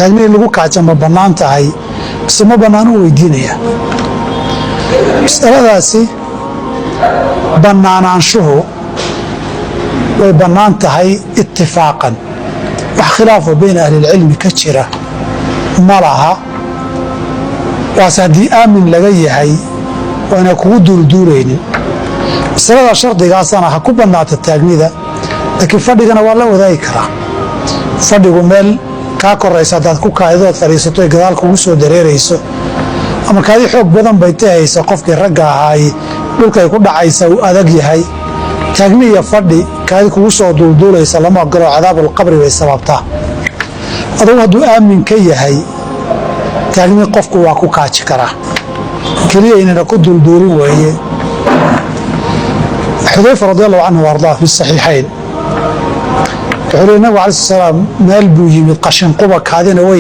taagni lagu kaajo ma bannaan tahay mise ma bannaan u weydiinaya masaladaasi bannaanaanshuhu way bannaan tahay ittifaaqan wax khilaafo bayna ahlilcilmi ka jira ma laha waase haddii aamin laga yahay waana kugu duulduulaynin masalada shardigaasana ha ku bannaata taagnida laakiin fadhigana waa la wadaagi karaa fadhigu meel kaa koraysa haddaad ku kaaidood fadhiisato gadaal kugu soo dareerayso ama kaadi xoog badan bay tahaysa qofkii ragga ahaay dhulkay ku dhacaysa uu adag yahay taagni iyo fadhi kaadi kugu soo duulduulaysa lama ogolo cadaabulqabri bay sababtaa adugu hadduu aamin ka yahay taagni qofku waa ku kaaji karaa keliya inana ku duulduulin weeye xudayfa radiallahu canhu ardaa fi saxiixayn wuxuu leey nabigu alai salaam meel buu yimid qashinquba kaadina way